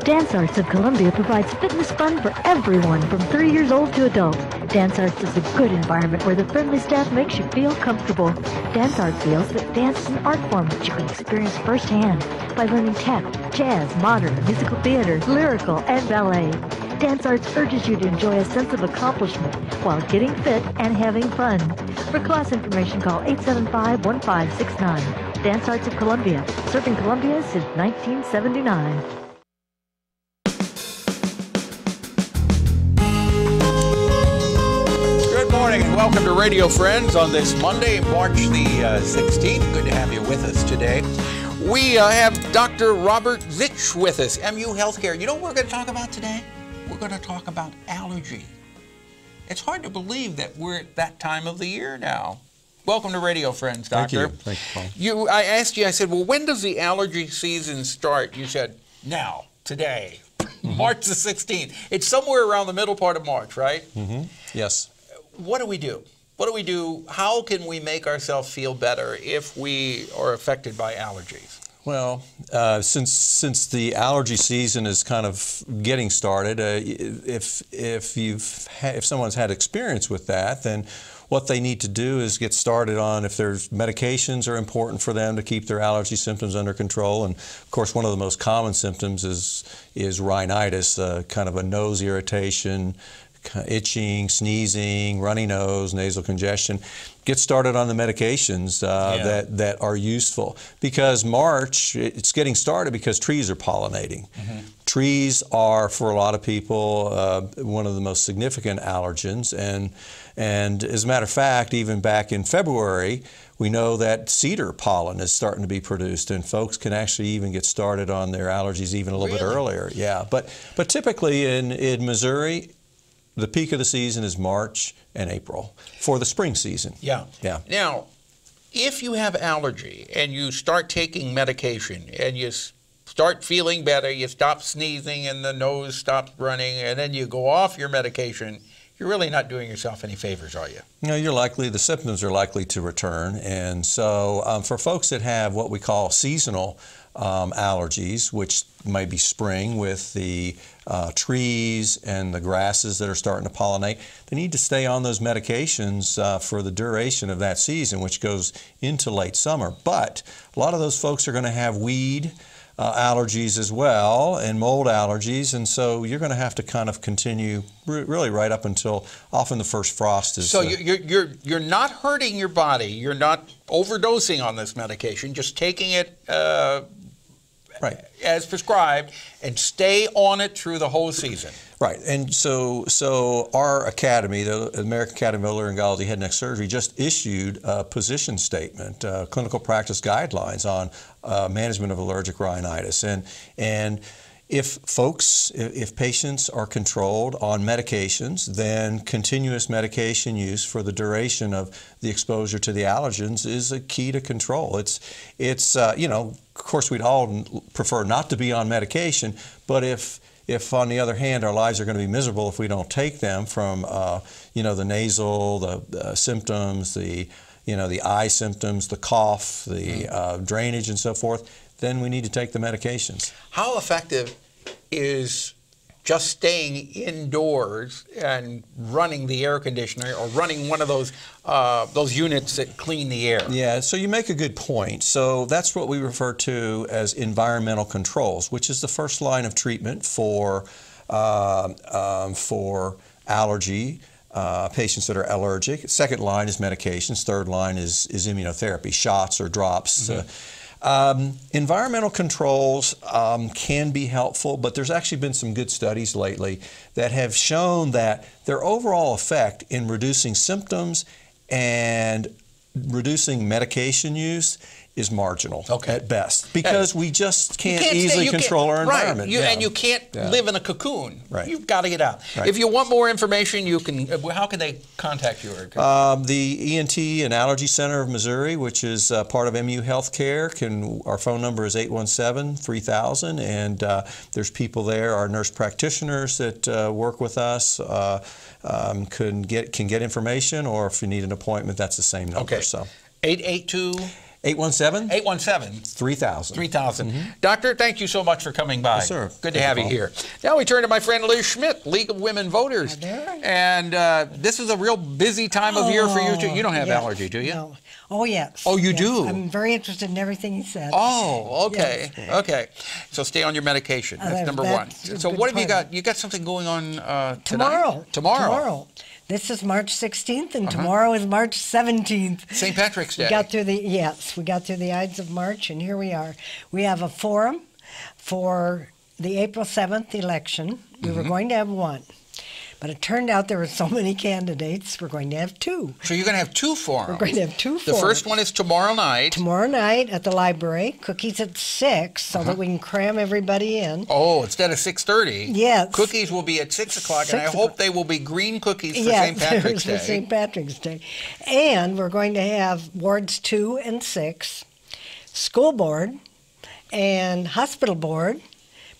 Dance Arts of Columbia provides fitness fun for everyone from 3 years old to adults. Dance Arts is a good environment where the friendly staff makes you feel comfortable. Dance Arts feels that dance is an art form that you can experience firsthand by learning tap, jazz, modern, musical theater, lyrical, and ballet. Dance Arts urges you to enjoy a sense of accomplishment while getting fit and having fun. For class information, call 875-1569. Dance Arts of Columbia, serving Columbia since 1979. Good morning and welcome to Radio Friends on this Monday, March the 16th. Good to have you with us today. We have Dr. Robert Zitsch with us, MU Healthcare. You know what we're going to talk about today? We're going to talk about allergy. It's hard to believe that we're at that time of the year now. Welcome to Radio Friends, Doctor. Thank you, Paul. I asked you, I said, well, when does the allergy season start? You said, now, today, March the 16th. It's somewhere around the middle part of March, right? Yes. What do we do? What do we do? How can we make ourselves feel better if we are affected by allergies? Well, since the allergy season is kind of getting started, if someone's had experience with that, then what they need to do is get started on if there's medications are important for them to keep their allergy symptoms under control. And of course, one of the most common symptoms is rhinitis, kind of a nose irritation, itching, sneezing, runny nose, nasal congestion. Get started on the medications that are useful, because March, it's getting started because trees are pollinating. Trees are, for a lot of people, one of the most significant allergens, and as a matter of fact, even back in February, we know that cedar pollen is starting to be produced, and folks can actually even get started on their allergies even a little bit earlier. Yeah, but typically in Missouri, the peak of the season is March and April for the spring season. Yeah. Now, if you have allergy and you start taking medication and you start feeling better, you stop sneezing and the nose stops running, and then you go off your medication, you're really not doing yourself any favors, are you? No, the symptoms are likely to return. And so for folks that have what we call seasonal allergies, which may be spring with the trees and the grasses that are starting to pollinate, they need to stay on those medications for the duration of that season, which goes into late summer. But a lot of those folks are going to have weed allergies as well, and mold allergies, and so you're going to have to kind of continue really right up until often the first frost is. So you're not hurting your body, you're not overdosing on this medication, just taking it as prescribed, and stay on it through the whole season. Right, and so our academy, the American Academy of Otolaryngology Head and Neck Surgery, just issued a position statement, clinical practice guidelines on management of allergic rhinitis, and if patients are controlled on medications, then continuous medication use for the duration of the exposure to the allergens is a key to control. It's of course we'd all prefer not to be on medication, but if on the other hand our lives are going to be miserable if we don't take them, from the nasal, the symptoms, the eye symptoms, the cough, the drainage and so forth, then we need to take the medications. How effective is just staying indoors and running the air conditioner, or running one of those units that clean the air? Yeah, so you make a good point. So that's what we refer to as environmental controls, which is the first line of treatment for allergy. Patients that are allergic. Second line is medications. Third line is immunotherapy, shots or drops. Environmental controls can be helpful, but there's actually been some good studies lately that have shown that their overall effect in reducing symptoms and reducing medication use is marginal at best, because we just can't easily control our environment. And you can't live in a cocoon. You've got to get out. Right. If you want more information, you can. How can they contact you? The ENT and Allergy Center of Missouri, which is part of MU Healthcare, our phone number is 817-3000, and there's people there, our nurse practitioners that work with us, can get information, or if you need an appointment, that's the same number. Okay. So 882. 817? 817. 3000. 3000. Doctor, thank you so much for coming by. Yes, sir. Good to have you here. Now we turn to my friend Liz Schmidt, League of Women Voters. Hi there. And this is a real busy time of year for you too. You don't have allergy, do you? No. Oh, yes. Oh, you Yes. do? I'm very interested in everything he said. Oh, okay. Yes. Okay. So stay on your medication. That's number one. that's a So good what have you plan. got? You got something going on tonight? Tomorrow. Tomorrow. This is March 16th, and tomorrow is March 17th. St. Patrick's Day. We got through the Ides of March, and here we are. We have a forum for the April 7th election. We were going to have one, but it turned out there were so many candidates, we're going to have two. So you're going to have two forums. We're going to have two The forums. first one is tomorrow night. Tomorrow night at the library, cookies at 6, so that we can cram everybody in. Oh, instead of 6:30. Yes. Cookies will be at 6 o'clock, and I 6 hope o'clock. they will be green cookies for Yeah, St. Patrick's for Day. St. Patrick's Day. And we're going to have wards 2 and 6, school board, and hospital board,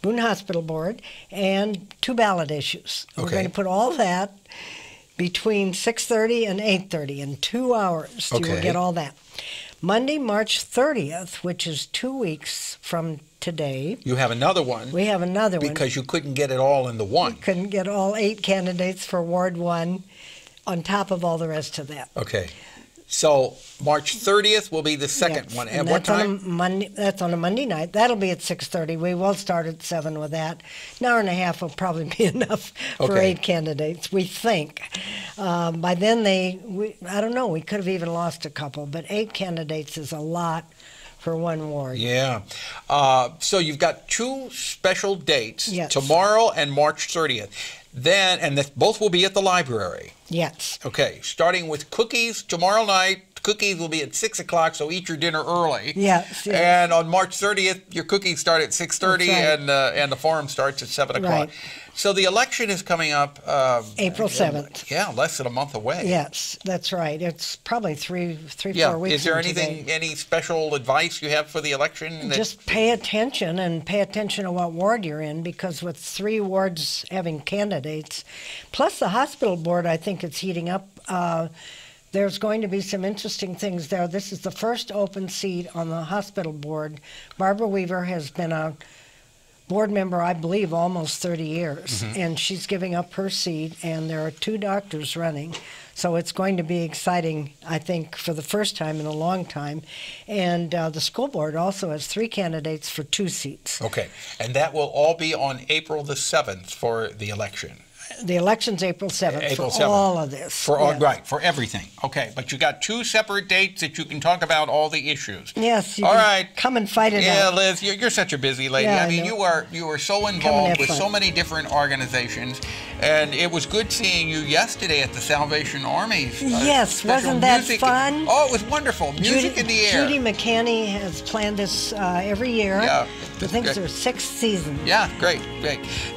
Boone Hospital Board, and 2 ballot issues. We're Okay. going to put all that between 6:30 and 8:30 in 2 hours. You Okay. will get all that. Monday, March 30th, which is 2 weeks from today, You have another one we have another one. because you couldn't get it all into one. Couldn't get all 8 candidates for Ward 1 on top of all the rest of that. Okay. So March 30th will be the second Yes, one. and And what that's on a time? Monday. That's on a Monday night. That'll be at 6:30. We will start at 7 with that. An hour and a half will probably be enough for Okay. 8 candidates, we think. By then, I don't know, we could have even lost a couple, but 8 candidates is a lot for one ward. Yeah. So you've got 2 special dates, Yes. tomorrow and March 30th. Then, and both will be at the library. Yes. Okay, starting with cookies tomorrow night. Cookies will be at 6 o'clock, so eat your dinner early. Yes, yes. And on March 30th, your cookies start at 6:30, That's right. and the forum starts at 7 o'clock. Right. So the election is coming up. April 7th. Yeah, less than a month away. Yes, that's right. It's probably 4 Yeah. weeks Is there from anything, today. any special advice you have for the election? Just pay attention and pay attention to what ward you're in, because with 3 wards having candidates, plus the hospital board, I think it's heating up. There's going to be some interesting things there. This is the first open seat on the hospital board. Barbara Weaver has been a board member, I believe, almost 30 years, and she's giving up her seat, and there are 2 doctors running. So it's going to be exciting, I think, for the first time in a long time. And the school board also has 3 candidates for 2 seats. Okay, and that will all be on April the 7th for the election. The election's April 7th April for 7th. all of this. For all, yes. right, for everything. Okay, but you got 2 separate dates that you can talk about all the issues. Yes, you All can right. come and fight it Yeah, out. Liz, you're such a busy lady. Yeah, I I mean, know. you are so and involved have with fun. so many different organizations, and it was good seeing you yesterday at the Salvation Army's. Yes, special wasn't that music- fun? Oh, it was wonderful. Music in the air. Judy McCanney has planned this every year. Yeah, I it's think good. it's her 6th season. Yeah, great.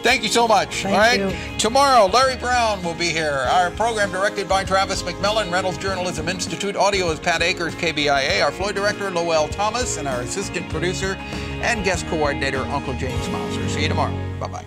Thank you so much. Thank all right. you. Tomorrow, Larry Brown will be here. Our program directed by Travis McMillen, Reynolds Journalism Institute. Audio is Pat Akers, KBIA. Our floor director, Lowell Thomas, and our assistant producer and guest coordinator, Uncle James Mauser. See you tomorrow. Bye-bye.